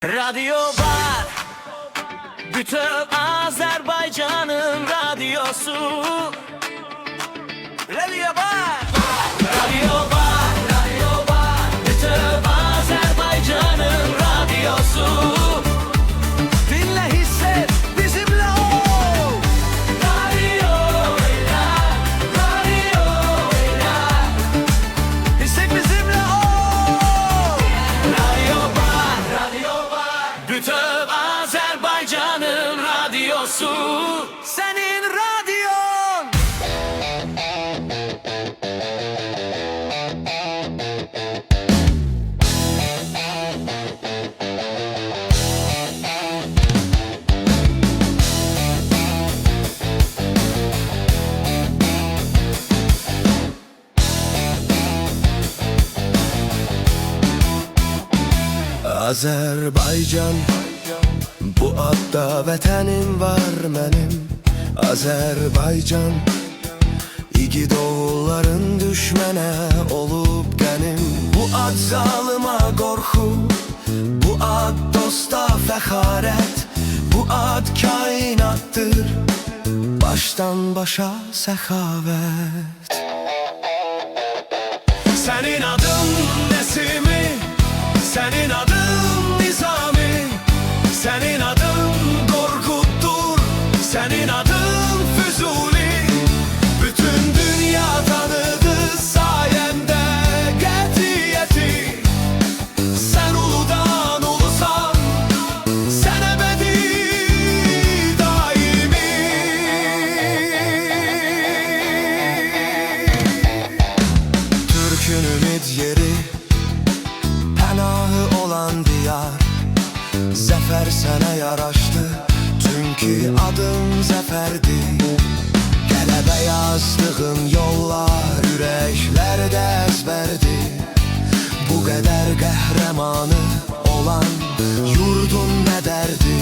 Radyo var, bütün Azerbaycan'ın radyosu. Radyo var, radyo var, radyo var, bütün Azerbaycan'ın radyosu. Dinle, hisset, bizimle ol. Radyo Eyler, radyo Eyler, hisset, bizimle ol. Radyo var, radyo var, bütün Azerbaycan'ın radyosu. Senin radyon. Azərbaycan, bu adda vətənim var mənim. Azərbaycan, igid oğulların düşmənə olub qənim. Bu ad zalıma qorxu, bu ad dosta fəxarət, bu ad kainatdır, başdan başa səxavət. Sənin adın Nəsimi, senin adın Nizami, senin adın Korkut'tur, senin adın Füzuli. Bütün dünya tanıdı sayende qətiyyəti. Sen uludan ulusan, sen ebedi daimi. Türk'ün ümid yeri, pənahı olan diyar. Zəfər sənə yaraşdı, çünki adın zəfərdir. Qələbə yazdığın yollar ürəklərdə əzbərdir. Bu qədər qəhrəmanı olan yurdun nə dərdi.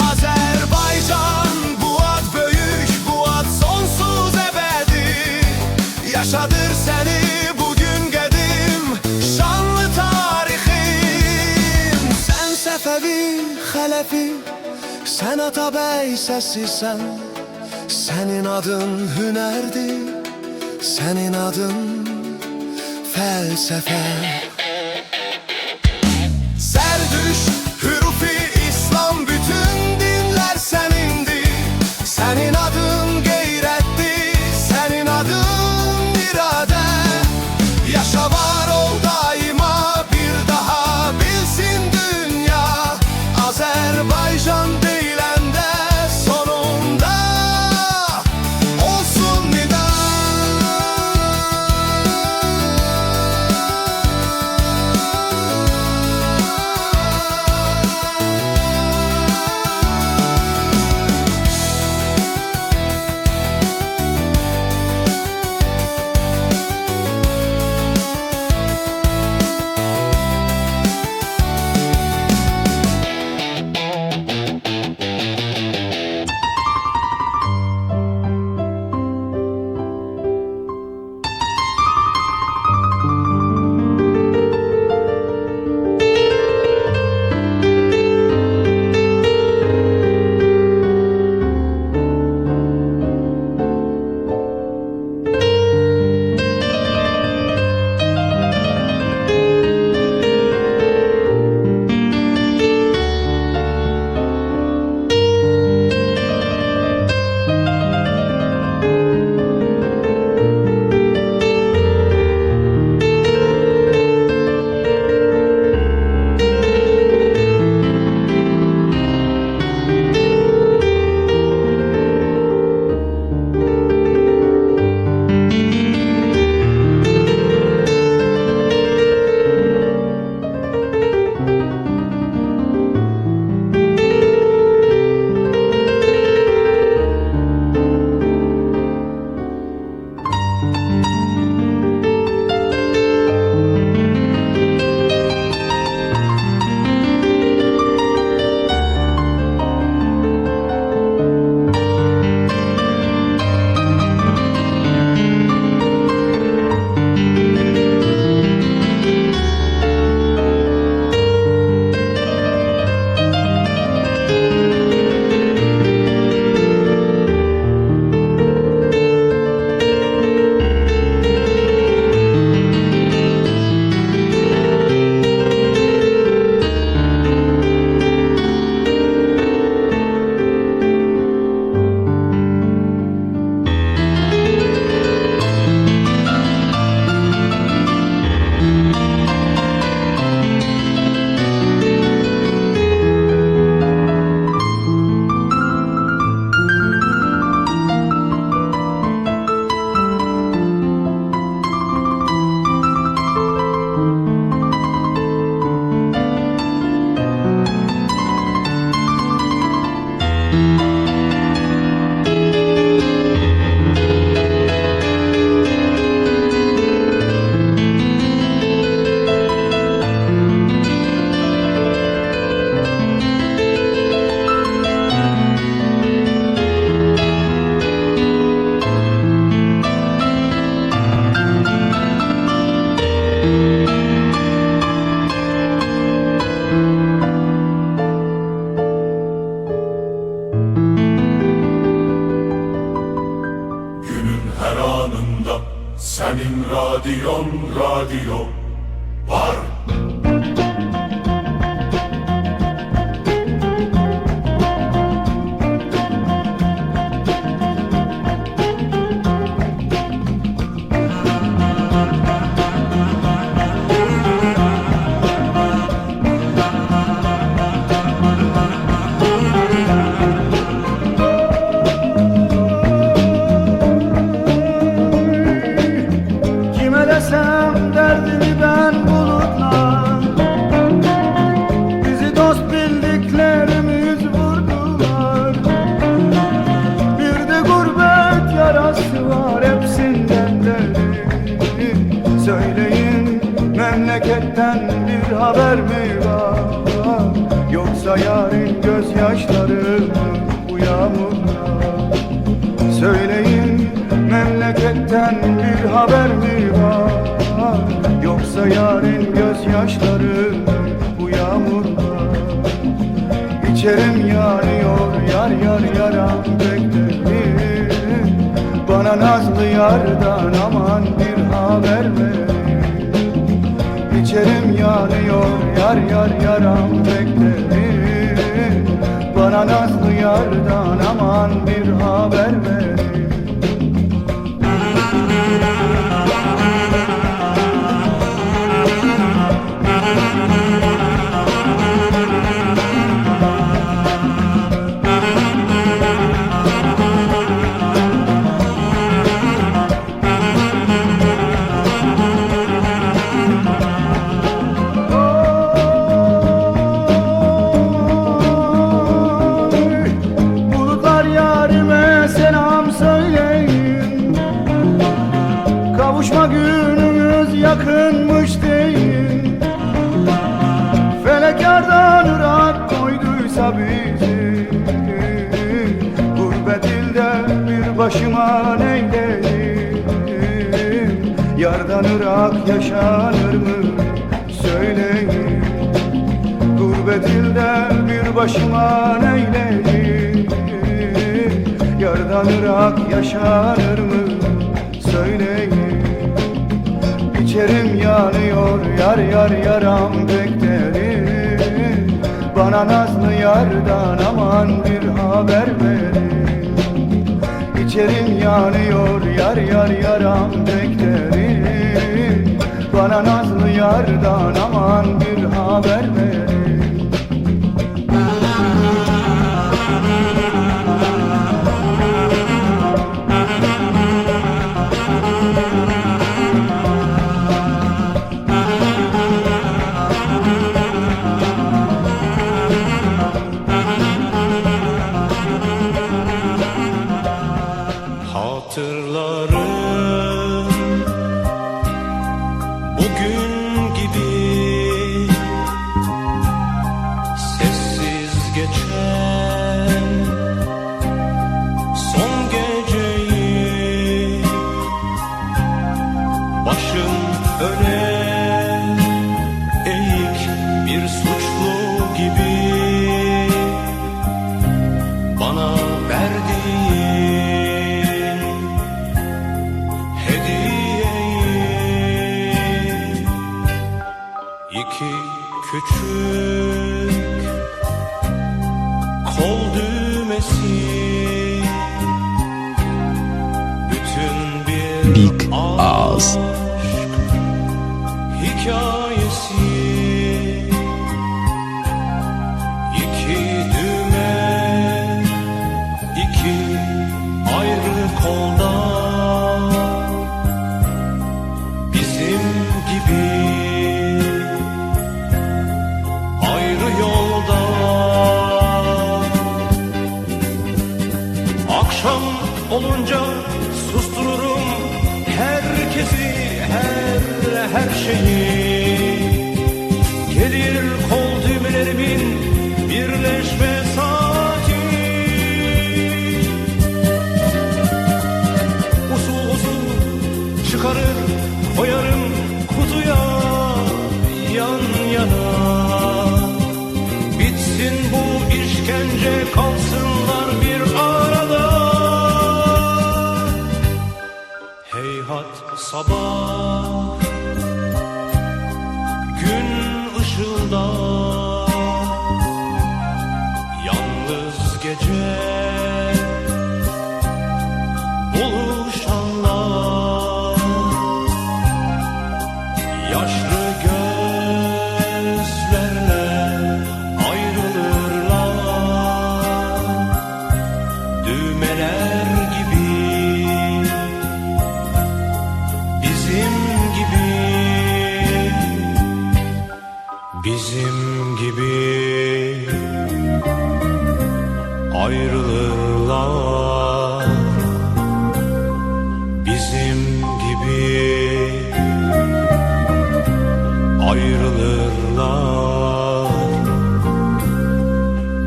Azərbaycan, bu ad böyük, bu ad sonsuz əbədi. Yaşadır səni bugün qədim şanlı tarixin. Sən Səfəvi, Xələfi, sən Atabəy səsisən. Sənin adın hünərdir, sənin adın fəlsəfə. Zərdüşt, Hürufi, İslam, bütün dinlər sənindir. Sənin adın qeyrətdir, sənin adın iradə. Yaşa var ol daima, bir daha bilsin dünya. Azərbaycan deyiləndə sonunda olsun nida. radyo var. Kime desem derdini ben bulutlar, bizi dost bildiklerimiz vurdular. Bir de gurbet yarası var hepsinden derin. Söyleyin memleketten bir haber mi var? Yoksa yarın gözyaşları bu yağmurlar? Söyleyin memleketten bir haber mi var? Yoksa yarın gözyaşları bu yağmurlar? İçerim yanıyor yar yar yaram beklerim. Bana nazlı yardan aman bir haber ver. İçerim yanıyor yar yar yaram beklerim. Bana nazlı yardan aman bir haber ver. Bulutlar yarime selam söyleyin. Kavuşma günümüz yakınmış deyin. Felek yardan ırak koyduysa bizi, gurbet ilde bir başıma neyleyim? Yardan ırak yaşanır mı söyleyin. Gurbet ilde bir başıma neyleyim? Yardan ırak yaşanır mı söyleyin. İçerim yanıyor yar yar yaram beklerim. Bana nazlı yardan aman bir haber verin. İçerim yanıyor yar yar yaram beklerim. Bana nazlı yardan aman bir haber verin. Hatırlarım bugün gibi sessiz geçen son geceyi. Başım öne eğik bir suçlu gibi bana verdiğin hediyeyi. İki küçük kol düğmesi, bütün bir Big Ağız. aşk hikayesi. İki düğme, iki ayrı kolda, bizim gibi ayrı yolda. Akşam olunca sustururum herkesi, her şeyi. Gelir kol düğmelerimin birleşme saati. Usul usul çıkarır koyarım kutuya yan yana. Bitsin bu işkence, kalsınlar bir arada. Heyhat sabah ayrılırlar bizim gibi ayrılırlar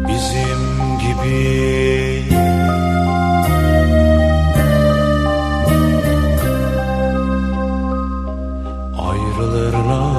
bizim gibi. Ayrılırlar.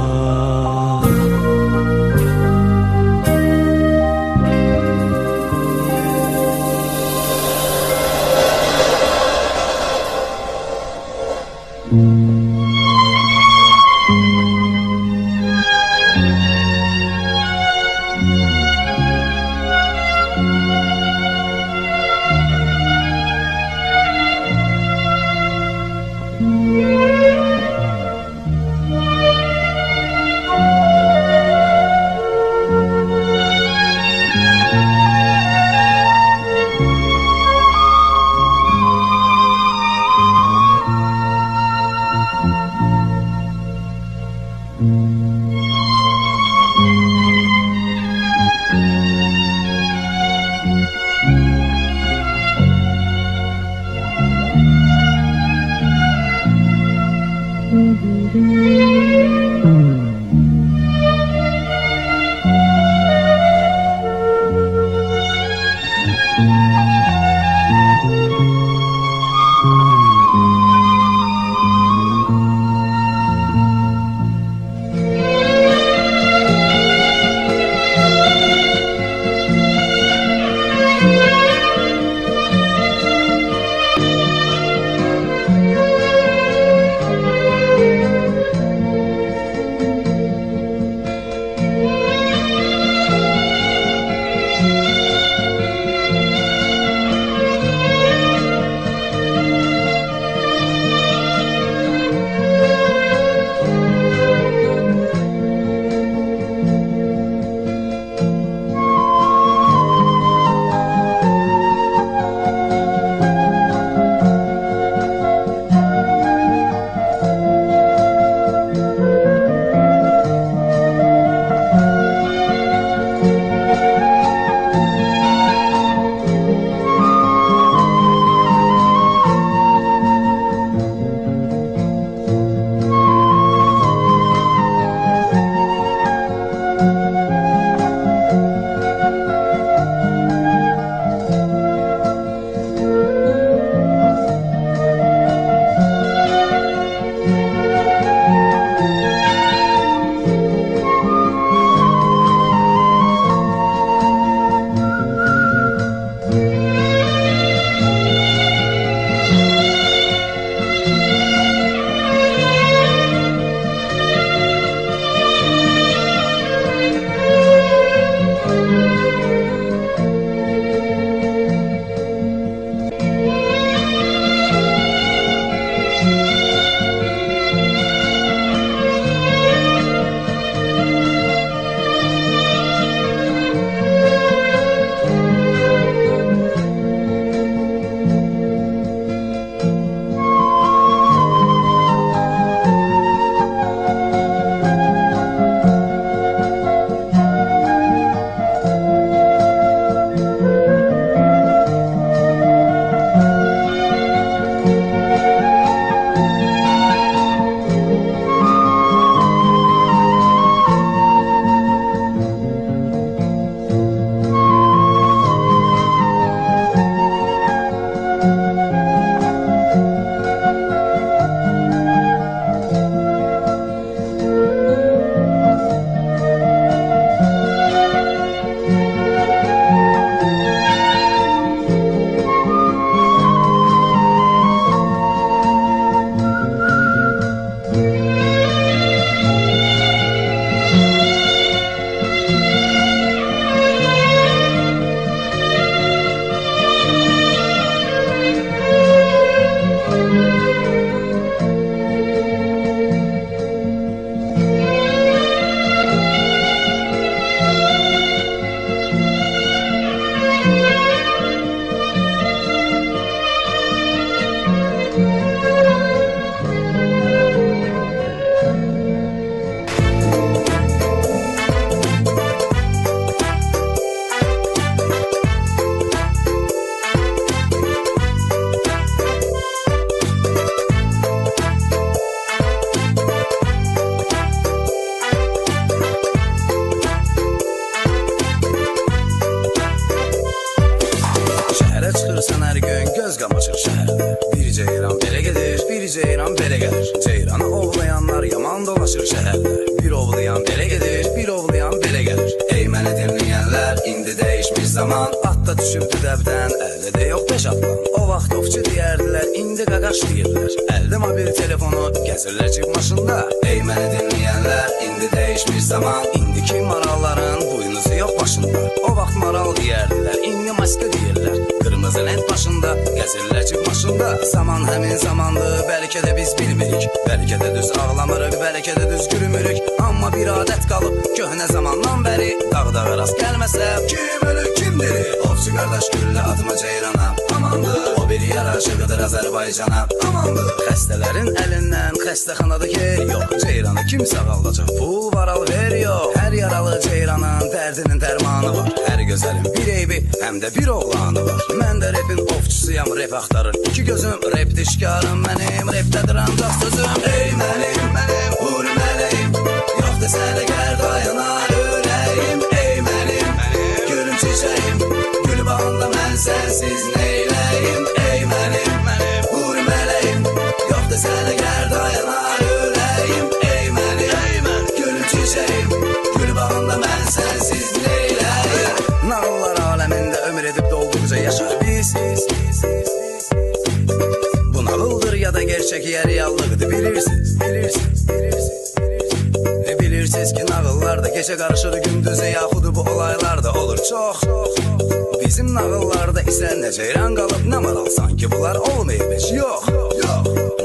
görsən hər gün göz qamaşır şəhərdə. Bir ceyran belə gedir, bir ceyran belə gəlir. Ceyranı ovlayanlar yaman dolaşır şəhərdə. Bir ovlayan belə gedir, bir ovlayan belə gəlir. Ey məni dinləyənlər, indi dəyişmiş zaman. Atda düşübdü dəbdən, əldə də yox beş atlan. O vaxt ovçu deyərdilər, indi qaqaş deyirlər. Əldə mobil telefonu, gəzirlər cib maşında. Ey məni dinləyənlər, indi dəyişmiş zaman. İndiki maralların buynuzu yox başında. O vaxt maral deyərdilər, indi maska deyirlər. Qırmızı lent başında, gəzirlər cib maşında. Zaman həmin zamandır, bəlkə də biz bilmirik. Bəlkə də düz ağlamırıq, bəlkə də düz gülmürük. Amma bir adət qalıb, köhnə zamandan bəri. Dağdağa rast gəlməsə, kim ölür, kim diri? Ovçu qardaş güllə atma ceyrana, amandır. O bir yaraşıqıdır Azərbaycana, amandır. Xəstələrin əlindən xəstəxanada yer yox. Ceyranı kim sağaldacaq, pul var al ver yox. Hər yaralı ceyranın dərdinin dərmanı var. Hər gözəlin bir eybi, həm də bir oğlanı var. Mən də repin ovçusuyam, rep axtarır iki gözüm. Rep dişkarım mənim, repdədir ancaq sözüm. Ey mənim, vur mələyim. Yox desələ gər dayanar ürəyim. Ey mənim, gülüm çiçəyim. Gül bağında mən sənsiz neyləyim. Ey mənim, vur mələyim. Yox desələ gər dayanar ürəyim. Ey mənim, gülüm çiçəyim. Gül bağında mən sənsiz neyləyim. Nağıllar aləmində ömür edib dolduqca yaşar biz. Bu nağıldır ya da gerçək ya reallıqdır bilirsiniz. Bilirsiniz ki nağıllarda gecə qarışır gündüzə, yaxud bu olaylarda olur çox. Bizim nağıllarda isə nə ceyran qalıb, nə maral, sanki bunlar olmayıb heç yox.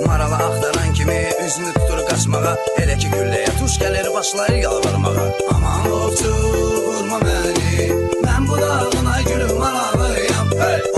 Maralı axtaran kimi üzünü tutur qaçmağa, elə ki gülləyə tuş gəlir başlayır yalvarmağa. Aman ovçu vurma məni, mən bu dağın ay gülüm maralıyam.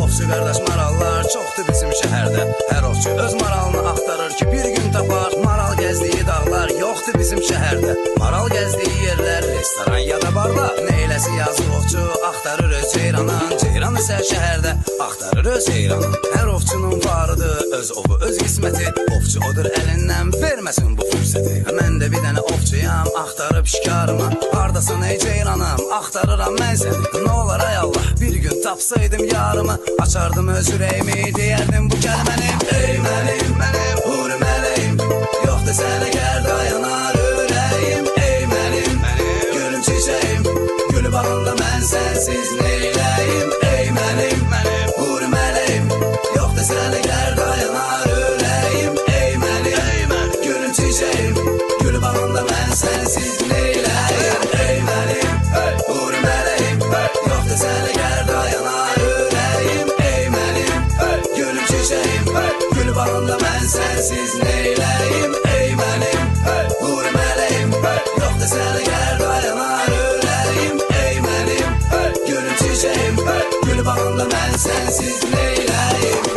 Ovçu qardaş marallar çoxdur bizim şəhərdə. Hər ovçu öz maralını axtarır ki bir gün tapar. Maral gəzdiyi dağlar yoxdur bizim şəhərdə. Maral gəzdiyi yerlər restoran ya da barlar. Neyləsi yazıq ovçu axtarır öz ceyranın. Ceyran isə şəhərdə axtarır öz ceyranın. Hər ovçunun varıdır öz ovu öz qisməti. Ovçu odur əlindən verməsin bu fürsəti. Mən də bir dənə ovçuyam, axtarıb şikarımı. Hardasan ey ceyranım, axtarıram mən səni. Nə olar ay Allah, bir gün tapsaydım yarımı. Açardım öz ürəyimi, deyərdim bu kəlməni. Ey mənim, vur mələyim. Yox desənə gər dayanar ürəyim. Ey mənim, gülüm çiçəyim. Gül bağında mən sənsiz neyləyim. Ey mənim, vur mələyim. Yox desənə gər dayanar ürəyim. Ey mənim, gülüm çiçəyim. Gül bağında mən sənsiz neyləyim. Ey mənim, vur mələyim. Yox desənə gər dayanar ürəyim. Ey mənim, gülüm çiçəyim. Gül bağında mən sənsiz neyləyim. Ey mənim, vur mələyim. Yox desənə gər dayanar ürəyim. Ey mənim, gülüm çiçəyim. Gül bağında mən sənsiz neyləyim.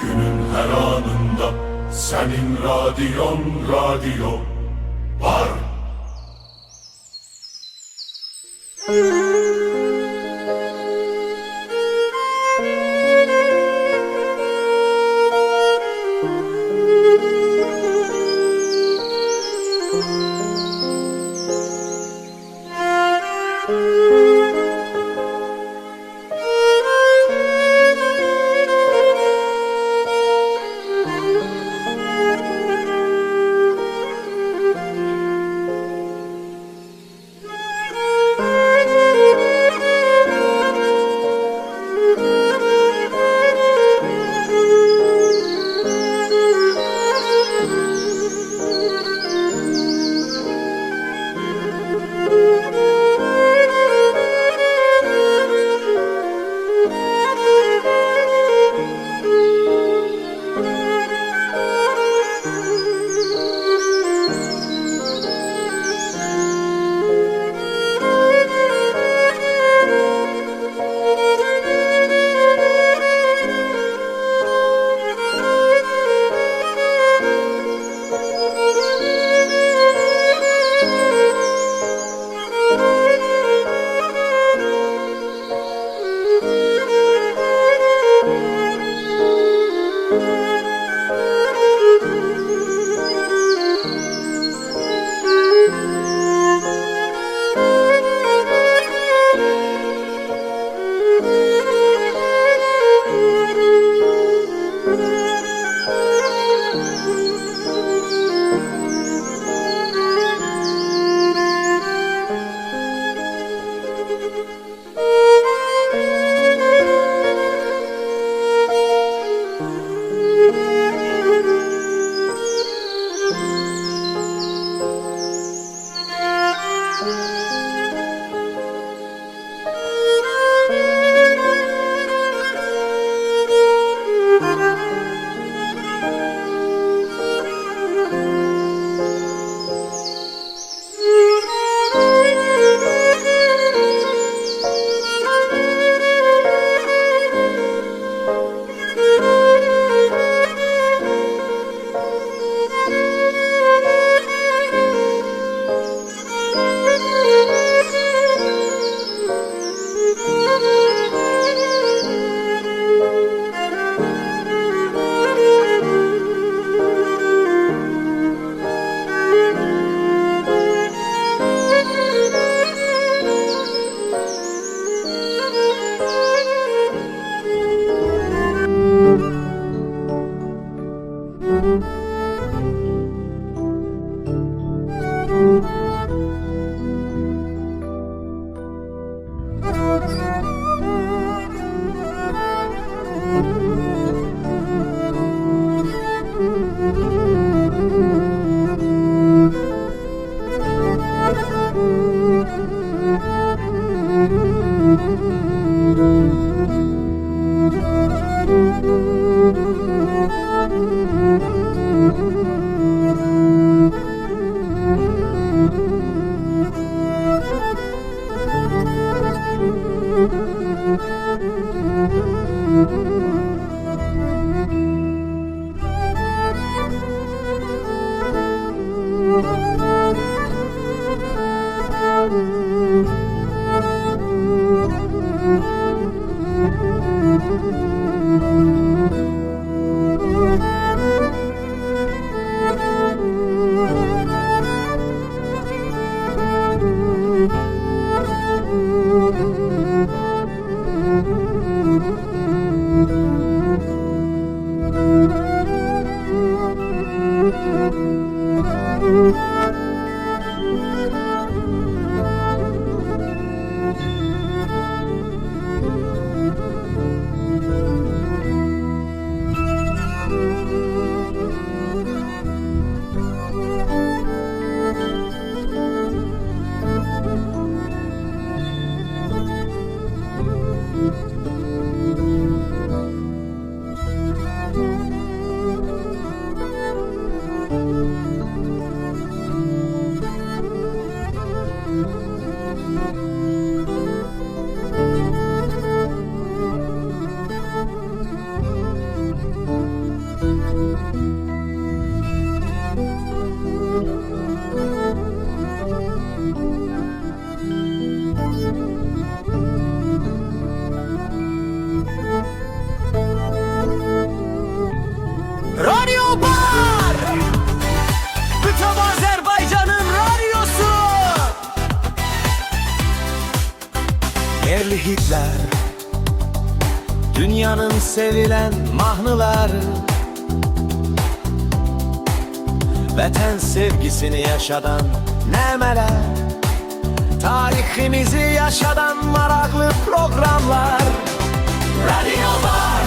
Günün her anında senin radyo var. Radyo Bar! Bütün Azerbaycan'ın radyosu! Yerli hitler, dünyanın sevilen mahnıları, vətən sevgisini yaşadan nəmələr, tariximizi yaşadan maraqlı proqramlar. Radyo Bar,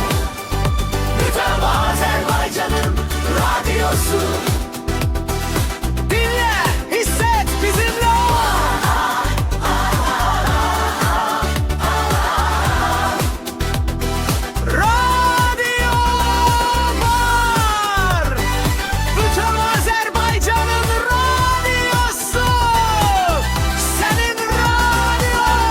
bütün Azerbaycan'ın radyosu. Dinle, hisset, bizimle ol. Radyo Bar, bütün Azerbaycan'ın radyosu. Senin radyon.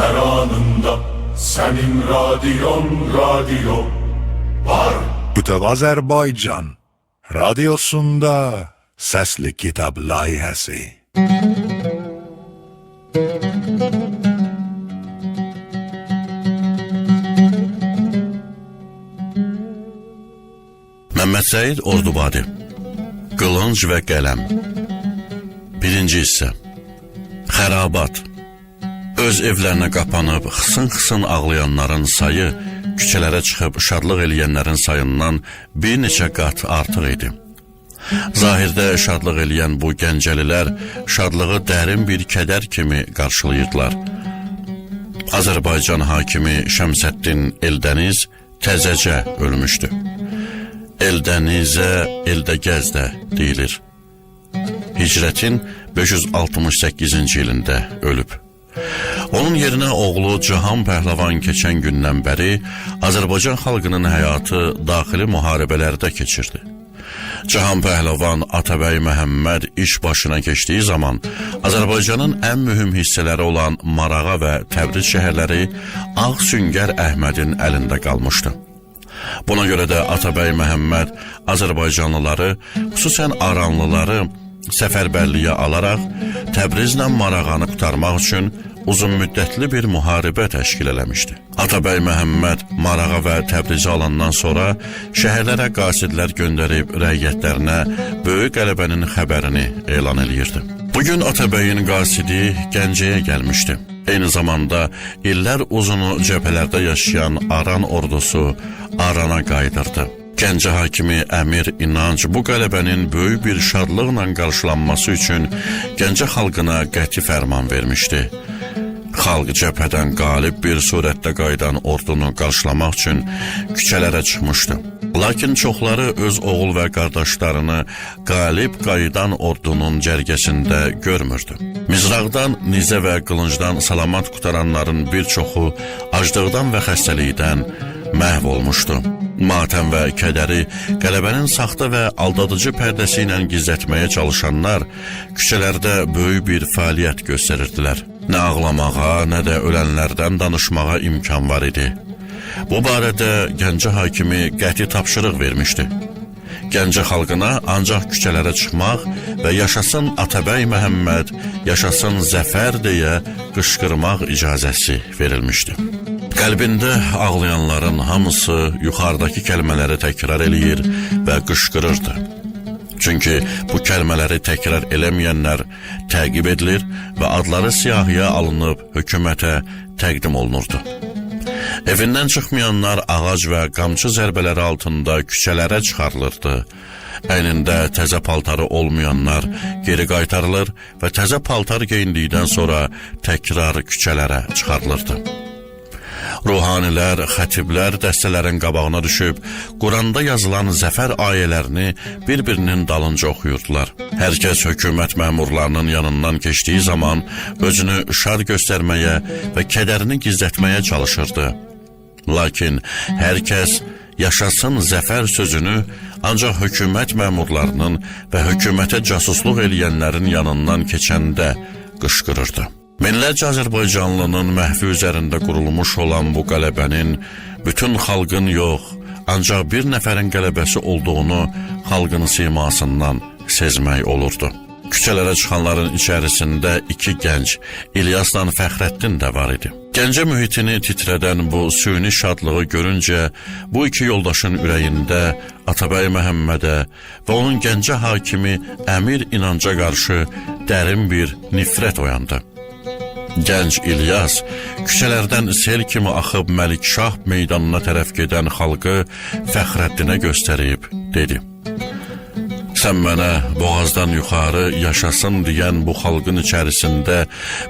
her anında senin radyo var. Bütöv Azərbaycan Radyosunda Səsli Kitab layihəsi. Məmməd Səid Ordubadi. Qılınc və qələm. Birinci hissə. Xərabat. Öz evlərinə qapanıb xısın-xısın ağlayanların sayı küçələrə çıxıb şadlıq eləyənlərin sayından bir neçə qat artıq idi. Zahirdə şadlıq eləyən bu gəncəlilər şadlığı dərin bir kədər kimi qarşılayırdılar. Azərbaycan hakimi Şəmsəddin Eldəniz təzəcə ölmüşdü. Eldənizə Eldəgəzdə deyilir. Hicrətin 568-ci ilində ölüb. Onun yerinə oğlu Cahan Pəhləvan keçən gündən bəri Azərbaycan xalqının həyatı daxili müharibələrdə keçirdi. Cahan Pəhləvan Atabəy Məhəmməd iş başına keçdiyi zaman Azərbaycanın ən mühüm hissələri olan Marağa və Təbriz şəhərləri Ağ Süngər Əhmədin əlində qalmışdı. Buna görə də Atabəy Məhəmməd Azərbaycanlıları, xüsusən Aranlıları səfərbərliyə alaraq Təbrizlə Marağanı qurtarmaq üçün uzun müddətli bir müharibə təşkil eləmişdi. Atabəy Məhəmməd Marağa və Təbrizi alandan sonra şəhərlərə qasidlər göndərib rəiyyətlərinə böyük qələbənin xəbərini elan eləyirdi. Bugün Atabəyin qasidi Gəncəyə gəlmişdi. Eyni zamanda illər uzunu cəbhələrdə yaşayan Aran ordusu Arana qayıdırdı. Gəncə hakimi Əmir İnanc bu qələbənin böyük bir şadlıqla qarşılanması üçün Gəncə xalqına qəti fərman vermişdi. Xalq cəbhədən qalib bir surətdə qayıdan ordunu qarşılamaq üçün küçələrə çıxmışdı. Lakin çoxları öz oğul və qardaşlarını qalib qayıdan ordunun cərgəsində görmürdü. Mizraqdan, nizə və qılıncdan salamat qutaranların bir çoxu aclıqdan və xəstəlikdən məhv olmuşdu. Matəm və kədəri qələbənin saxta və aldadıcı pərdəsi ilə gizlətməyə çalışanlar küçələrdə böyük bir fəaliyyət göstərirdilər. Nə ağlamağa, nə də ölənlərdən danışmağa imkan var idi. Bu barədə Gəncə hakimi qəti tapşırıq vermişdi. Gəncə xalqına ancaq küçələrə çıxmaq və yaşasın Atabəy Məhəmməd, yaşasın zəfər deyə qışqırmaq icazəsi verilmişdi. Qəlbində ağlayanların hamısı yuxarıdakı kəlmələri təkrar eləyir və qışqırırdı. Çünki bu kəlmələri təkrar eləməyənlər təqib edilir və adları siyahıya alınıb hökumətə təqdim olunurdu. Evindən çıxmayanlar ağac və qamçı zərbələri altında küçələrə çıxarılırdı. Əynində təzə paltarı olmayanlar geri qaytarılır və təzə paltar geyindikdən sonra təkrar küçələrə çıxarılırdı. Ruhanilər, xətiblər dəstələrin qabağına düşüb, Quranda yazılan zəfər ayələrini bir-birinin dalınca oxuyurdular. Hər kəs hökumət məmurlarının yanından keçdiyi zaman özünü şad göstərməyə və kədərini gizlətməyə çalışırdı. Lakin hər kəs yaşasın zəfər sözünü ancaq hökumət məmurlarının və hökumətə casusluq eləyənlərin yanından keçəndə qışqırırdı. Minlərcə Azərbaycanlının məhvi üzərində qurulmuş olan bu qələbənin bütün xalqın yox, ancaq bir nəfərin qələbəsi olduğunu xalqın simasından sezmək olurdu. Küçələrə çıxanların içərisində iki gənc, İlyasla Fəxrəddin də var idi. Gəncə mühitini titrədən bu süni şadlığı görüncə, bu iki yoldaşın ürəyində Atabəy Məhəmmədə və onun Gəncə hakimi Əmir İnanca qarşı dərin bir nifrət oyandı. Gənc İlyas küçələrdən sel kimi axıb Məlikşah meydanına tərəf gedən xalqı Fəxrəddinə göstərib dedi: "Sən mənə boğazdan yuxarı yaşasın deyən bu xalqın içərisində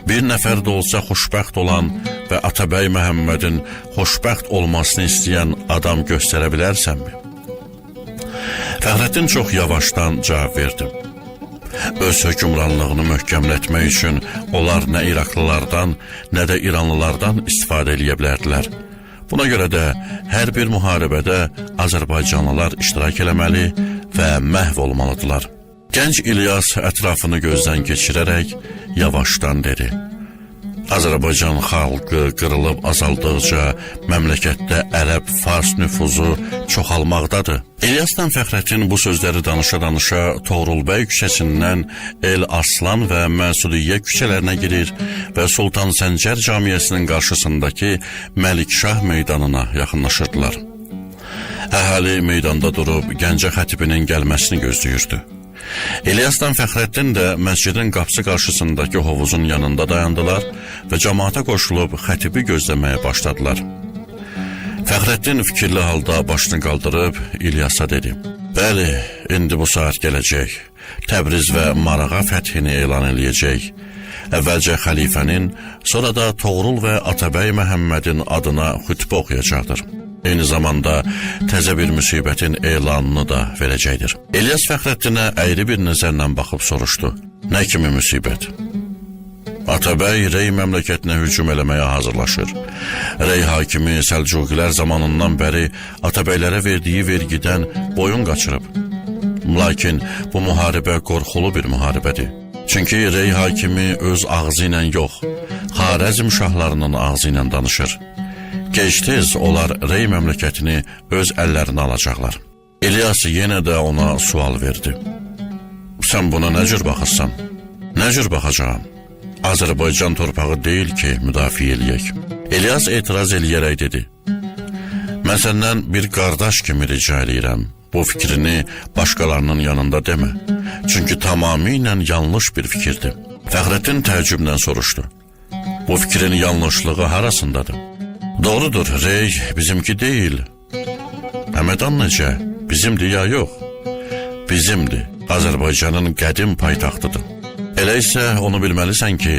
bir nəfər də olsa xoşbəxt olan və Atabəy Məhəmmədin xoşbəxt olmasını istəyən adam göstərə bilərsənmi?" Fəxrəddin çox yavaşdan cavab verdi: "Öz hökmranlığını möhkəmlətmək üçün onlar nə İraqlılardan, nə də İranlılardan istifadə eləyə bilərdilər. Buna görə də hər bir müharibədə Azərbaycanlılar iştirak eləməli və məhv olmalıdırlar." Gənc İlyas ətrafını gözdən keçirərək yavaşdan dedi: "Azərbaycan xalqı qırılıb azaldıqca məmləkətdə ərəb, fars nüfuzu çoxalmaqdadır." İlyasla Fəxrəddin bu sözləri danışa-danışa Toğrulbəy küçəsindən El Arslan və Məsudiyyə küçələrinə girir və Sultan Səncər Camiyəsinin qarşısındakı Məlikşah meydanına yaxınlaşırdılar. Əhali meydanda durub Gəncə xətibinin gəlməsini gözləyirdi. İlyasla Fəxrəddin də məscidin qapısı qarşısındakı hovuzun yanında dayandılar və cəmaata qoşulub xətibi gözləməyə başladılar. Fəxrəddin fikirli halda başını qaldırıb İlyasa dedi: "Bəli, indi bu saat gələcək. Təbriz və Marağa fəthini elan eləyəcək. Əvvəlcə xəlifənin, sonra da Toğrul və Atabəy Məhəmmədin adına xütbə oxuyacaqdır. Eyni zamanda təzə bir müsibətin elanını da verəcəkdir." İlyas Fəxrəddinə əyri bir nəzərlə baxıb soruşdu: "Nə kimi müsibət?" "Atabəy Rey məmləkətinə hücum eləməyə hazırlaşır. Rey hakimi Səlcuqilər zamanından bəri Atabəylərə verdiyi vergidən boyun qaçırıb. Lakin bu müharibə qorxulu bir müharibədir. Çünki Rey hakimi öz ağzı ilə yox, Xarəzm şahlarının ağzı ilə danışır. Gec-tez onlar Rey məmləkətini öz əllərinə alacaqlar. İlyas yenə də ona sual verdi. Sən buna nə cür baxırsan? Nə cür baxacağam? Azərbaycan torpağı deyil ki, müdafiə eləyək. İlyas etiraz eləyərək dedi. Mən səndən bir qardaş kimi rica eləyirəm. Bu fikrini başqalarının yanında demə. Çünki tamamilə yanlış bir fikirdir. Fəxrəddin təəccüblə soruşdu. Bu fikrin yanlışlığı harasındadır? Doğrudur, Rey bizimki deyil. Həmədan necə? Bizimdir ya yox? Bizimdir. Azərbaycanın qədim paytaxtıdır. Elə isə onu bilməlisən ki,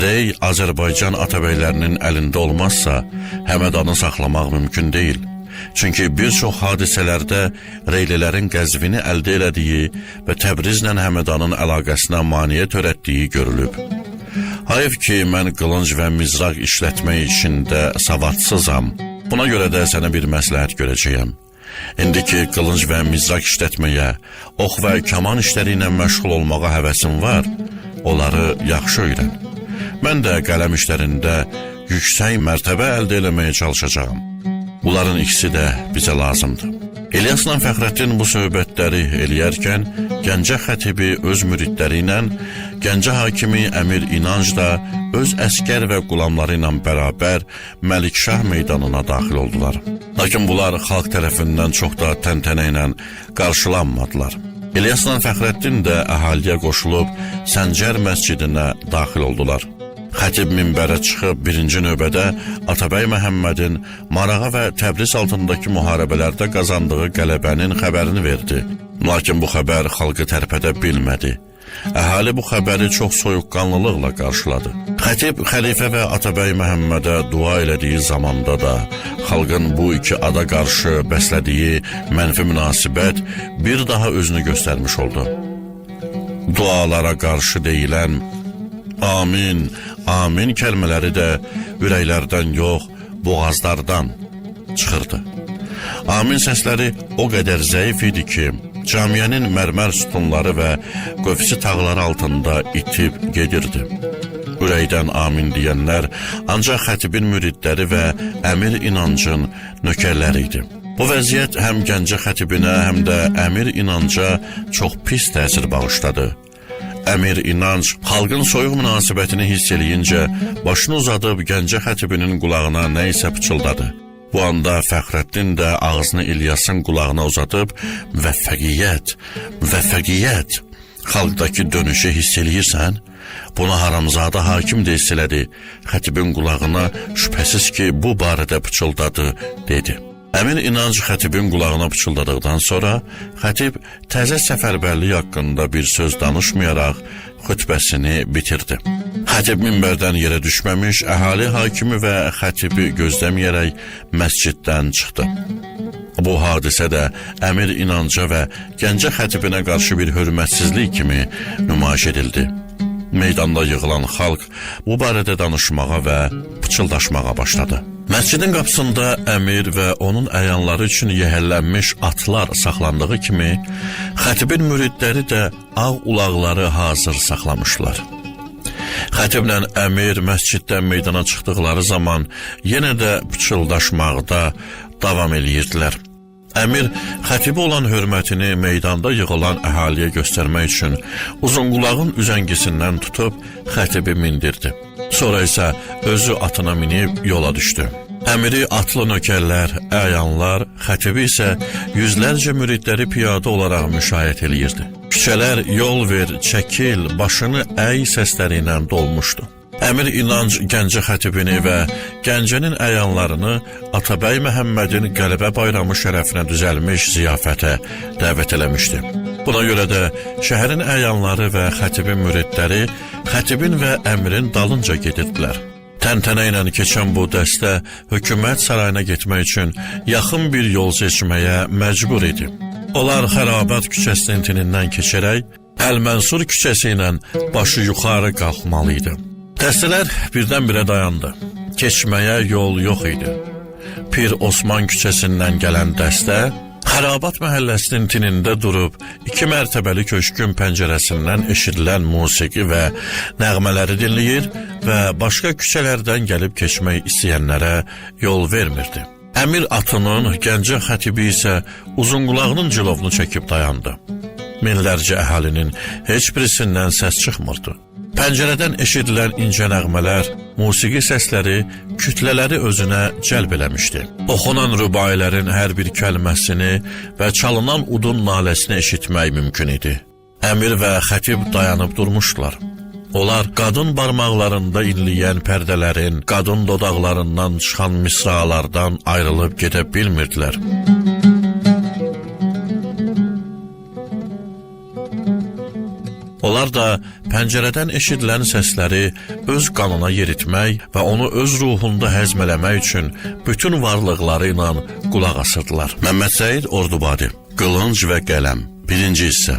Rey Azərbaycan atabəylərinin əlində olmazsa, Həmədanı saxlamaq mümkün deyil. Çünki bir çox hadisələrdə Reylilərin Qəzvini əldə elədiyi və Təbrizlə Həmədanın əlaqəsinə maneə törətdiyi görülüb. Hayf ki, mən qılınc və mizraq işlətmək işində savadsızam. Buna görə də sənə bir məsləhət görəcəyəm. İndiki qılınc və mizraq işlətməyə, ox və kaman işləri ilə məşğul olmağa həvəsim var, onları yaxşı öyrən. Mən də qələm işlərində yüksək mərtəbə əldə eləməyə çalışacağım. Bunların ikisi də bizə lazımdır. İlyasla Fəxrəddin bu söhbətləri eləyərkən, Gəncə xətibi öz müridləri ilə, Gəncə hakimi Əmir İnanc da öz əskər və qulamları ilə bərabər Məlikşah meydanına daxil oldular. Lakin bunlar xalq tərəfindən çox da təntənə ilə qarşılanmadılar. İlyasla Fəxrəddin də əhaliyə qoşulub Səncər məscidinə daxil oldular. Xətib minbərə çıxıb birinci növbədə Atabəy Məhəmmədin Marağa və Təbriz altındakı müharibələrdə qazandığı qələbənin xəbərini verdi. Lakin bu xəbər xalqı tərpədə bilmədi. Əhali bu xəbəri çox soyuqqanlılıqla qarşıladı. Xətib xəlifə və Atabəy Məhəmmədə dua elədiyi zamanda da xalqın bu iki ada qarşı bəslədiyi mənfi münasibət bir daha özünü göstərmiş oldu. Dualara qarşı deyilən amin, amin kəlmələri də ürəklərdən yox, boğazlardan çıxırdı. Amin səsləri o qədər zəif idi ki, camiyənin mərmər sütunları və qövsi tağları altında itib gedirdi. Ürəkdən amin deyənlər ancaq xətibin müridləri və Əmir İnancın nökərləri idi. Bu vəziyyət həm Gəncə xətibinə, həm də Əmir İnanca çox pis təsir bağışladı. Əmir İnanc xalqın soyuq münasibətini hiss eləyincə başını uzadıb Gəncə xətibinin qulağına nə isə pıçıldadı. Bu anda Fəxrəddin də ağzını İlyasın qulağına uzadıb vəffəqiyyət, xalqdakı dönüşü hiss eləyirsən? Buna haramzadə hakim də hiss elədi. Xətibin qulağına şübhəsiz ki, bu barədə pıçıldadı, dedi. Əmir İnanc xətibin qulağına pıçıldadıqdan sonra xətib təzə səfərbərlik haqqında bir söz danışmayaraq xütbəsini bitirdi. Xətib minbərdən yerə düşməmiş, əhali hakimi və xətibi gözləməyərək məsciddən çıxdı. Bu hadisə də Əmir İnanca və Gəncə xətibinə qarşı bir hörmətsizlik kimi nümayiş edildi. Meydanda yığılan xalq bu barədə danışmağa və pıçıldaşmağa başladı. Məscidin qapısında əmir və onun əyanları üçün yəhəllənmiş atlar saxlandığı kimi, xətibin müridləri də ağ ulaqları hazır saxlamışlar. Xətiblə əmir məsciddən meydana çıxdıqları zaman yenə də pıçıldaşmaqda davam eləyirdilər. Əmir xətibi olan hörmətini meydanda yığılan əhaliyə göstərmək üçün uzunqulağın üzəngisindən tutub xətibi mindirdi. Sonra isə özü atına minib yola düşdü. Əmiri atlı nökərlər, əyanlar, xətibi isə yüzlərcə müridləri piyada olaraq müşayiət eləyirdi. Küçələr yol ver, çəkil, başını əy səsləri ilə dolmuşdu. Əmir İnanc Gəncə xətibini və Gəncənin əyanlarını Atabəy Məhəmmədin qələbə bayramı şərəfinə düzəlmiş ziyafətə dəvət eləmişdi. Buna görə də şəhərin əyanları və xətibin müridləri xətibin və əmirin dalınca gedirdilər. Təntənə ilə keçən bu dəstə hökumət sarayına getmək üçün yaxın bir yol seçməyə məcbur idi. Onlar Xərabat küçəsinin tinindən keçərək Əl-Mənsur küçəsi ilə başı yuxarı qalxmalı idi. Dəstələr birdən-birə dayandı. Keçməyə yol yox idi. Pir Osman küçəsindən gələn dəstə Xərabat məhəlləsinin tinində durub 2 mərtəbəli köşkün pəncərəsindən eşidilən musiqi və nəğmələri dinləyir və başqa küçələrdən gəlib keçmək istəyənlərə yol vermirdi. Əmir atının, Gəncə xətibi isə uzunqulağının cilovunu çəkib dayandı. Minlərcə əhalinin heç birisindən səs çıxmırdı. Pəncərədən eşidilən incə nəğmələr, musiqi səsləri kütlələri özünə cəlb eləmişdi. Oxunan rübailərin hər bir kəlməsini və çalınan udun naləsini eşitmək mümkün idi. Əmir və xətib dayanıb durmuşdular. Onlar qadın barmaqlarında inləyən pərdələrin, qadın dodaqlarından çıxan misralardan ayrılıb gedə bilmirdilər. Onlar da pəncərədən eşidilən səsləri öz qanına yeritmək və onu öz ruhunda həzm eləmək üçün bütün varlıqları ilə qulaq asırdılar. Məmməd Səid Ordubadi, Qılınc və Qələm, 1-ci hissə.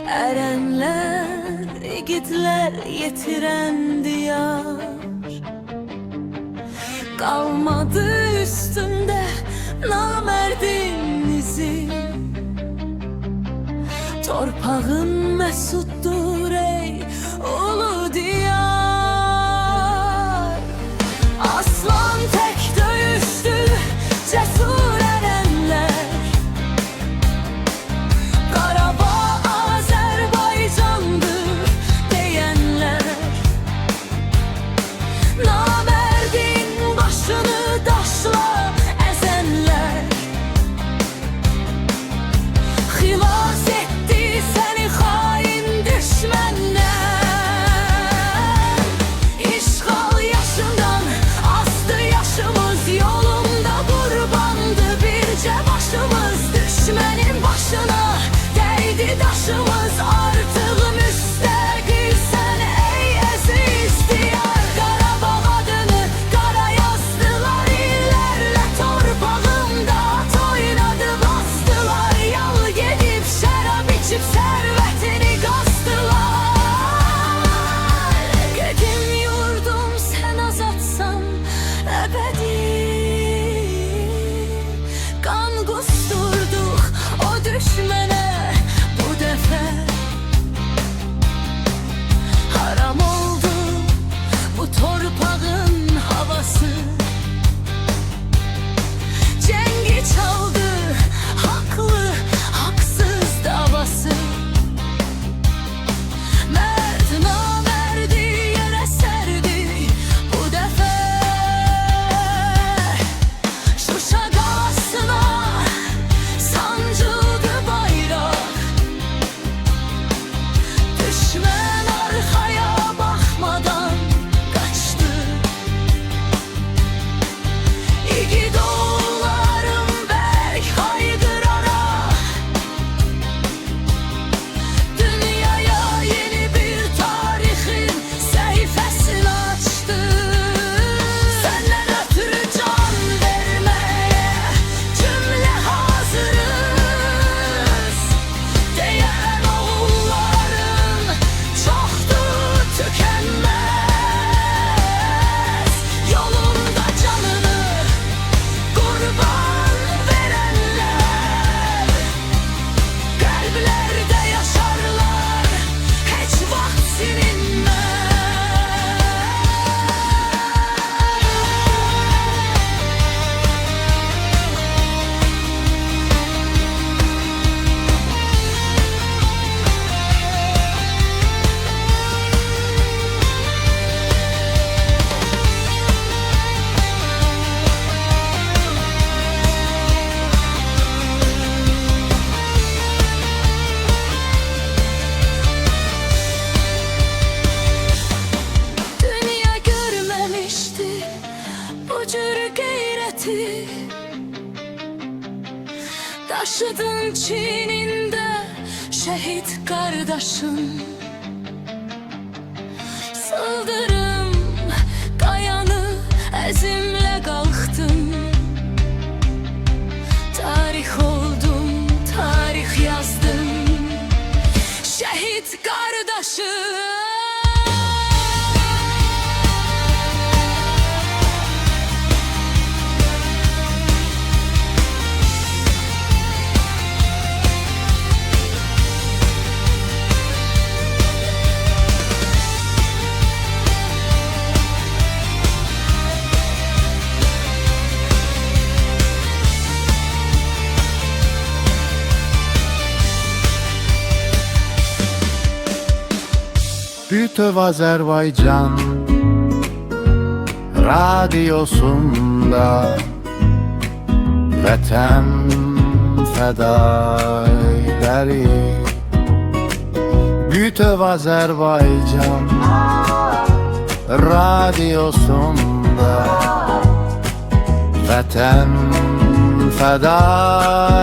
Erenler, yiğitler yetiren diyar. kalmadı üstünde namerdin izi. Torpağın mesuttur ey ulu diyar. Aslan tek dövüştü cesur erenler. Qarabağ Azərbaycandır diyenler. Namerdin başını daşla ezenler. Xilas etti seni hain düşmenden. İşgal yaşından astı yaşımız, yolunda kurbandı birce başımız. Düşmenin başına değdi taşımız, artık müstakil sen ey aziz diyar. Qarabağ adını qara yazdılar, illərlə torpağımda at oynadı bastılar. Yal gedib şərab içib sərvətini qazdılar. Gedim yurdum sen azatsan ebedi. Kan kusturduk o düşmene bu defa. Haram oldu bu torpağın havası. Cengi çaldı haklı haksız davası. Mert namerdi yere serdi bu defa. Şuşa galasına sancıldı bayrak. Düşman arkaya bakmadan kaçtı. İki doğularım berk haykırarak dünyaya yeni bir tarihin sayfasını açtı. Senden ötürü can vermeye cümle hazırız diyen oğulların çoktu tükenmez. Yolunda canını kurban verenler kalplerde yaşarlar, hiç vakt silinmez. Dünya görmemişti bu cür gayreti. Taşıdın çiğninde şehit kardeşim. Sıldırım kayanı ezimle kalktım. Tarih oldum, tarih yazdım. Şehit kardeşim. Bütöv Azerbaycan radyosunda vətən fədailəri. Bütöv Azerbaycan radyosunda vətən fədailəri.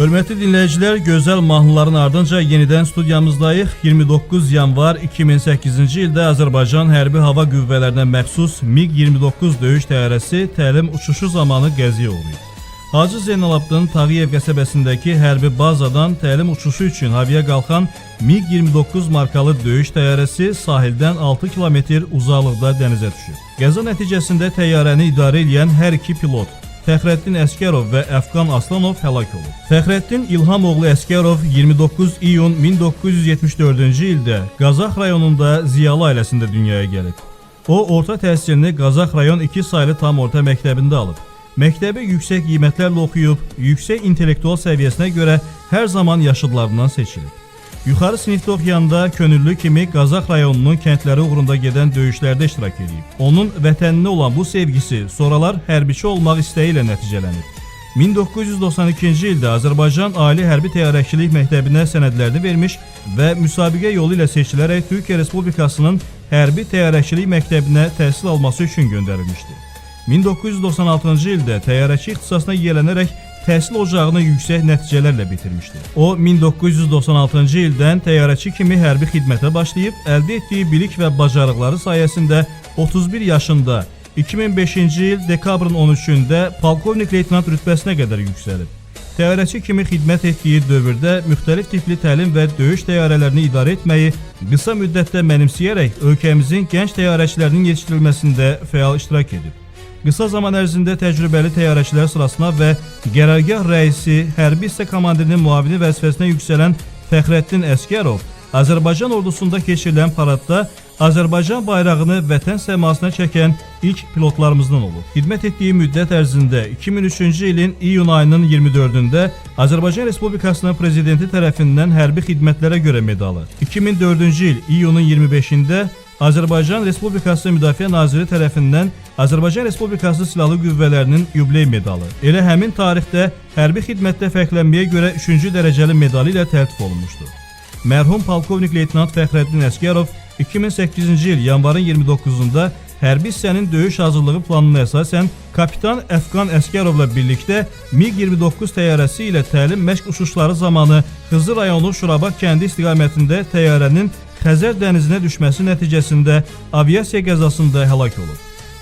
Hörmətli dinləyicilər, gözəl mahnıların ardınca yenidən studiyamızdayıq. 29 yanvar 2008-ci ildə Azərbaycan Hərbi Hava Qüvvələrinə məxsus MiG-29 döyüş təyyarəsi təlim uçuşu zamanı qəziyə uğrayıb. Hacı Zeynalabdin Tağıyev qəsəbəsindəki hərbi bazadan təlim uçuşu üçün havaya qalxan MiG-29 markalı döyüş təyyarəsi sahildən 6 kilometr uzaqlıqda dənizə düşüb. Qəza nəticəsində təyyarəni idarə edən hər iki pilot Fəxrəddin Əskərov və Əfqan Aslanov həlak olub. Fəxrəddin İlhamoğlu Əskərov 29 iyun 1974-cü ildə Qazax rayonunda Ziyalı ailəsində dünyaya gəlib. O, orta təhsilini Qazax rayon 2 saylı tam orta məktəbində alıb. Məktəbi yüksək qiymətlərlə oxuyub, yüksək intellektual səviyyəsinə görə hər zaman yaşıdlarından seçilib. Yuxarı sinifdə oxuyanda könüllü kimi Qazax rayonunun kəndləri uğrunda gedən döyüşlərdə iştirak edib. Onun vətəninə olan bu sevgisi sonralar hərbiçi olmaq istəyi ilə nəticələnib. 1992-ci ildə Azərbaycan Ali Hərbi Təyyarəçilik Məktəbinə sənədlərini vermiş və müsabiqə yolu ilə seçilərək Türkiyə Respublikasının Hərbi Təyyarəçilik Məktəbinə təhsil alması üçün göndərilmişdi. 1996-cı ildə təyyarəçi ixtisasına yiyələnərək təhsil ocağını yüksək nəticələrlə bitirmişdi. O, 1996-cı ildən təyyarəçi kimi hərbi xidmətə başlayıb, əldə etdiyi bilik və bacarıqları sayəsində 31 yaşında 2005-ci il dekabrın 13-də polkovnik leytenant rütbəsinə qədər yüksəlib. Təyyarəçi kimi xidmət etdiyi dövrdə müxtəlif tipli təlim və döyüş təyyarələrini idarə etməyi qısa müddətdə mənimsəyərək ölkəmizin gənc təyyarəçilərinin yetişdirilməsində fəal iştirak edib. Qısa zaman ərzində təcrübəli təyyarəçilər sırasına və qərargah rəisi, hərbi hissə komandirinin müavini vəzifəsinə yüksələn Fəxrəddin Əskərov Azərbaycan ordusunda keçirilən paradda Azərbaycan bayrağını vətən səmasına çəkən ilk pilotlarımızdan olub. Xidmət etdiyi müddət ərzində 2003-cü ilin iyun ayının 24-də Azərbaycan Respublikasının prezidenti tərəfindən hərbi xidmətlərə görə medalı, 2004-cü il iyunun 25-də Azərbaycan Respublikası Müdafiə Naziri tərəfindən Azərbaycan Respublikası Silahlı Qüvvələrinin yubiley medalı. Elə həmin tarixdə hərbi xidmətdə fərqlənməyə görə 3-cü dərəcəli medalı ilə təltif olunmuşdur. Mərhum polkovnik leytenant Fəxrəddin Əskərov 2008-ci il yanvarın 29-da hərbi hissənin döyüş hazırlığı planına əsasən kapitan Əfqan Əskərovla birlikdə MiG-29 təyyarəsi ilə təlim məşq uçuşları zamanı Xızı rayonu Şurabaq kəndi istiqamətində təyyarənin Xəzər dənizinə düşməsi nəticəsində aviasiya qəzasında həlak olub.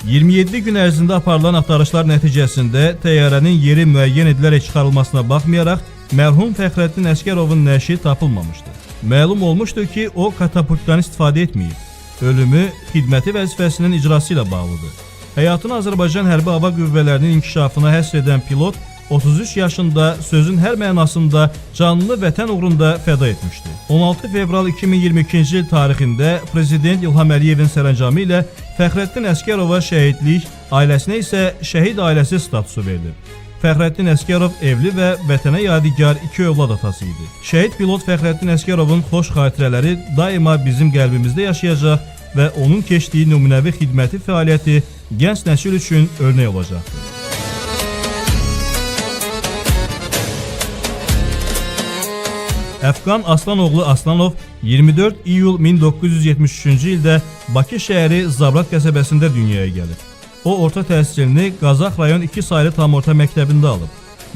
27 gün ərzində aparılan axtarışlar nəticəsində təyyarənin yeri müəyyən edilərək çıxarılmasına baxmayaraq, mərhum Fəxrəddin Əskərovun nəşi tapılmamışdı. Məlum olmuşdur ki, o katapultdan istifadə etməyib. Ölümü xidməti vəzifəsinin icrası ilə bağlıdır. Həyatını Azərbaycan Hərbi Hava Qüvvələrinin inkişafına həsr edən pilot 33 yaşında sözün hər mənasında canını vətən uğrunda fəda etmişdi. 16 fevral 2022-ci il tarixində Prezident İlham Əliyevin sərəncamı ilə Fəxrəddin Əskərova şəhidlik, ailəsinə isə şəhid ailəsi statusu verilib. Fəxrəddin Əskərov evli və vətənə yadigar 2 övlad atası idi. Şəhid pilot Fəxrəddin Əskərovun xoş xatirələri daima bizim qəlbimizdə yaşayacaq və onun keçdiyi nümunəvi xidməti fəaliyyəti gənc nəsil üçün örnək olacaqdır. Əfqan Aslanoğlu Aslanov 24 iyul 1973-cü ildə Bakı şəhəri Zabrat qəsəbəsində dünyaya gəlib. O, orta təhsilini Qazax rayon 2 saylı tam orta məktəbində alıb.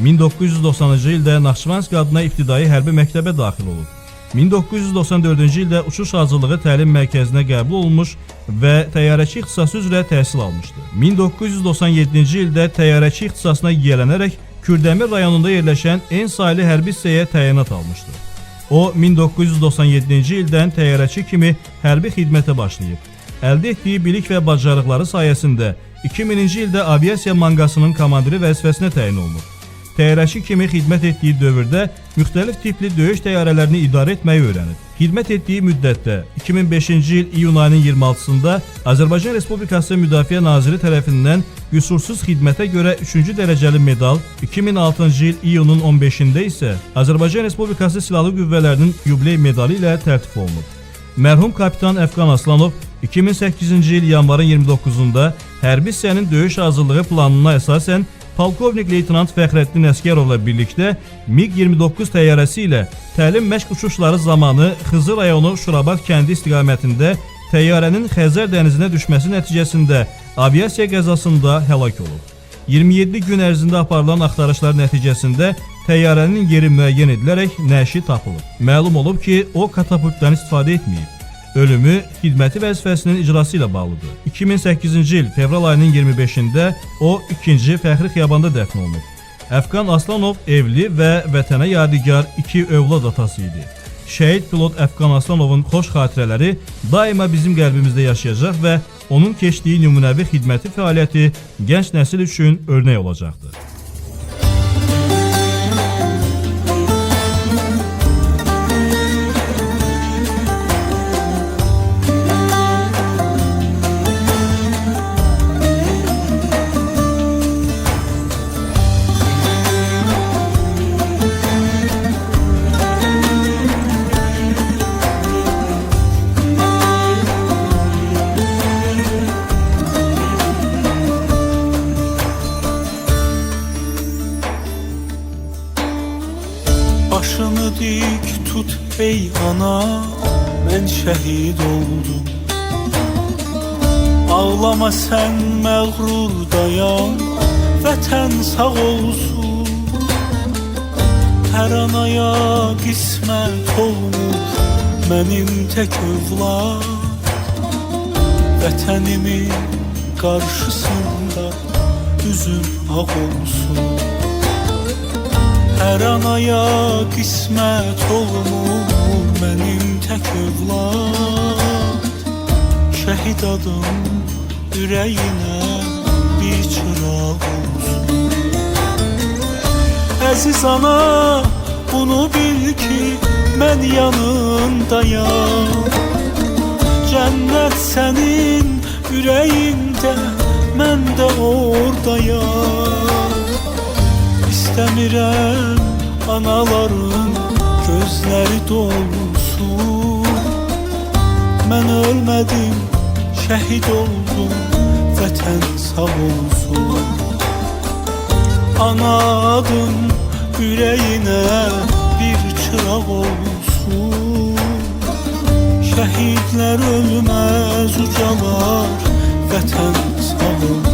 1990-cı ildə Naxçıvansk adına ibtidai hərbi məktəbə daxil olub. 1994-cü ildə uçuş hazırlığı təlim mərkəzinə qəbul olmuş və təyyarəçi ixtisası üzrə təhsil almışdı. 1997-ci ildə təyyarəçi ixtisasına yiyələnərək Kürdəmir rayonunda yerləşən en saylı hərbi hissəyə təyinat almışdı. O, 1997-ci ildən təyyarəçi kimi hərbi xidmətə başlayıb. Əldə etdiyi bilik və bacarıqları sayəsində 2000-ci ildə aviasiya manqasının komandiri vəzifəsinə təyin olunub. Təyyarəçi kimi xidmət etdiyi dövrdə müxtəlif tipli döyüş təyyarələrini idarə etməyi öyrənib. Xidmət etdiyi müddətdə 2005-ci il iyun ayının 26-sında Azərbaycan Respublikası Müdafiə Naziri tərəfindən qüsursuz xidmətə görə 3-cü dərəcəli medal, 2006-cı il iyunun 15-də isə Azərbaycan Respublikası Silahlı Qüvvələrinin yubiley medalı ilə təltif olunub. Mərhum kapitan Əfqan Aslanov 2008-ci il yanvarın 29-da hərbi hissənin döyüş hazırlığı planına əsasən polkovnik leytenant Fəxrəddin Əskərovla birlikdə MiG-29 təyyarəsi ilə təlim məşq uçuşları zamanı Xızı rayonu Şurabaq kəndi istiqamətində təyyarənin Xəzər dənizinə düşməsi nəticəsində aviasiya qəzasında həlak olub. 27 gün ərzində aparılan axtarışlar nəticəsində təyyarənin yeri müəyyən edilərək nəşi tapılıb. Məlum olub ki, o katapultdan istifadə etməyib. Ölümü xidməti vəzifəsinin icrası ilə bağlıdır. 2008-ci il fevral ayının 25-də o 2-ci Fəxri Xiyabanda dəfn olunub. Əfqan Aslanov evli və vətənə yadigar 2 övlad atası idi. Şəhid pilot Əfqan Aslanovun xoş xatirələri daima bizim qəlbimizdə yaşayacaq və onun keçdiyi nümunəvi xidməti fəaliyyəti gənc nəsil üçün örnək olacaqdır. Başını dik tut ey ana, mən şəhid oldum. Ağlama sən məğrur dayan, vətən sağ olsun. Hər anaya qismət olmuş mənim tək övlad. Vətənimin qarşısında üzüm ağ olsun. Hər anaya qismət olmur mənim tək övlad. Şəhid adım ürəyinə bir çıraq olsun. Əziz ana, bunu bil ki, mən yanındayam. Cənnət sənin ürəyində, mən də oradayam. İstəmirəm anaların gözləri dolsun. Mən ölmədim, şəhid oldum, vətən sağ olsun. Ana adım ürəyinə bir çıraq olsun. Şəhidlər ölməz ucalar, vətən sağ olsun.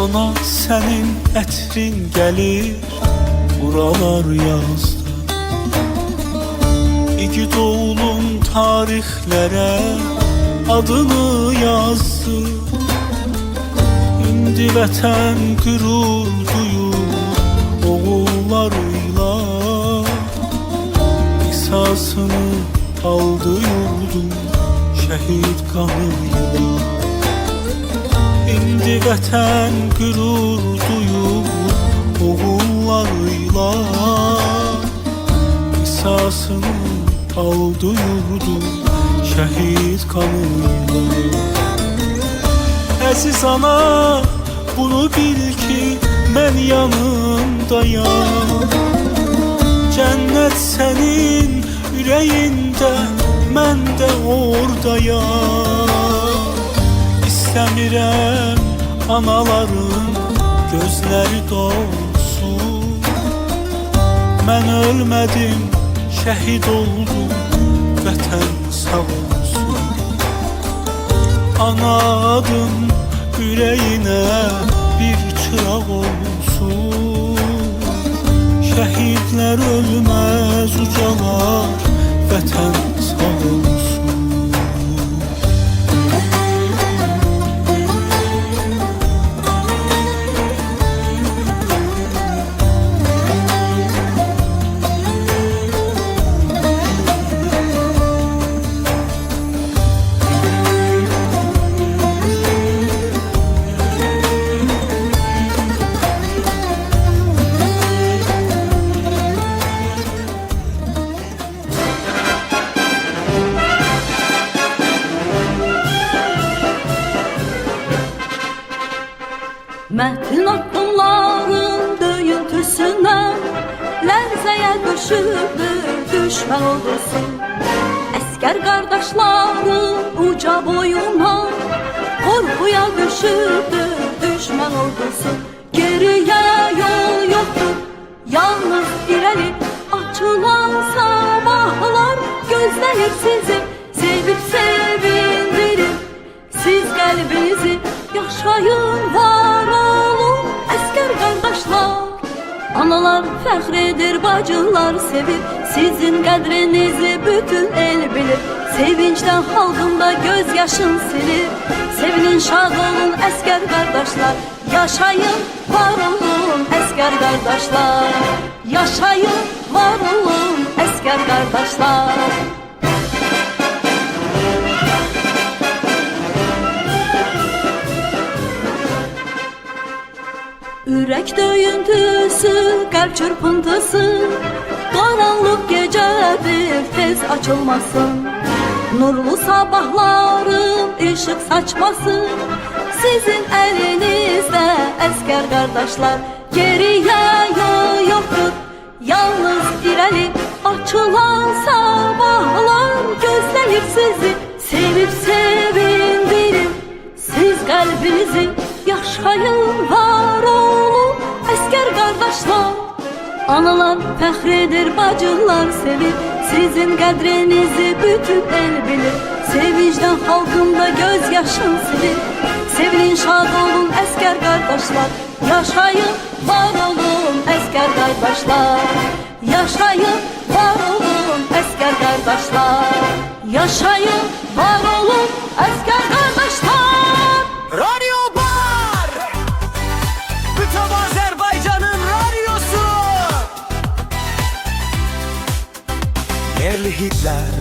Ana sənin ətrin gəlir, buralar yazdı. İgid oğlum tarixlərə adını yazdı. İndi vətən qürur duyur oğullarıyla. Qisasını aldı yurdum şəhid qanıyla. İndi vətən qürur duyur oğullarıyla. Qisasını aldı yurdum şəhid qanıyla. Əziz ana, bunu bil ki, mən yanındayam. Cənnət sənin ürəyində, mən də oradayam. İstəmirəm anaların gözləri dolsun. Mən ölmədim, şəhid oldum, vətən sağ olsun. Ana adım ürəyinə bir çıraq olsun. Şəhidlər ölməz ucalar, vətən sağ olsun. Mətin addımların döyüntüsündən mübarizəyə düşübdür düşmən ordusu. Əskər qardaşlarım uca boyuna qorxuya düşübdür düşmən ordusu. Geriyə yol yoxdur, yalnız irəli açılan sabahlar gözləyir sizi, sevib sevindirir. Siz qəlbinizi yaşayın, var olun əskər qardaşlar. Analar fəxr edir, bacılar sevir, sizin qədrinizi bütün el bilir. Sevincdən xalqımda göz yaşın silir. Sevinin, şad olun əskər qardaşlar. Yaşayın, var olun əskər qardaşlar. Yaşayın, var olun əskər qardaşlar. Ürək döyüntüsü, qəlb çırpıntısı, qaranlıq gecədir, tez açılmasın. Nurlu sabahların ışıq saçmasın. Sizin əlinizdə əskər qardaşlar. Geriyə yol yoxdur, yalnız irəli açılan sabahlar gözləyir sizi, sevib sevindirir. Siz qəlbinizi yaşayın, var olun əskər qardaşlar. Analar fəxr edir, bacılar sevir, sizin qədrinizi bütün el bilir. Sevincdən xalqımda göz yaşın silir. Sevinin, şad olun əskər qardaşlar. Yaşayın, var olun əskər qardaşlar. Yaşayın, var olun əskər qardaşlar. Yaşayın, var olun əskər qardaşlar. Radyo Bar! Bütün Azerbaycan'ın radyosu! Yerli hitler,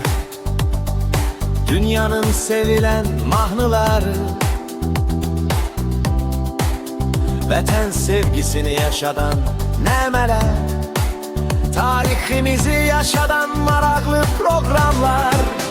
dünyanın sevilen mahnıları, vətən sevgisini yaşadan nəmələr, tariximizi yaşadan maraqlı proqramlar.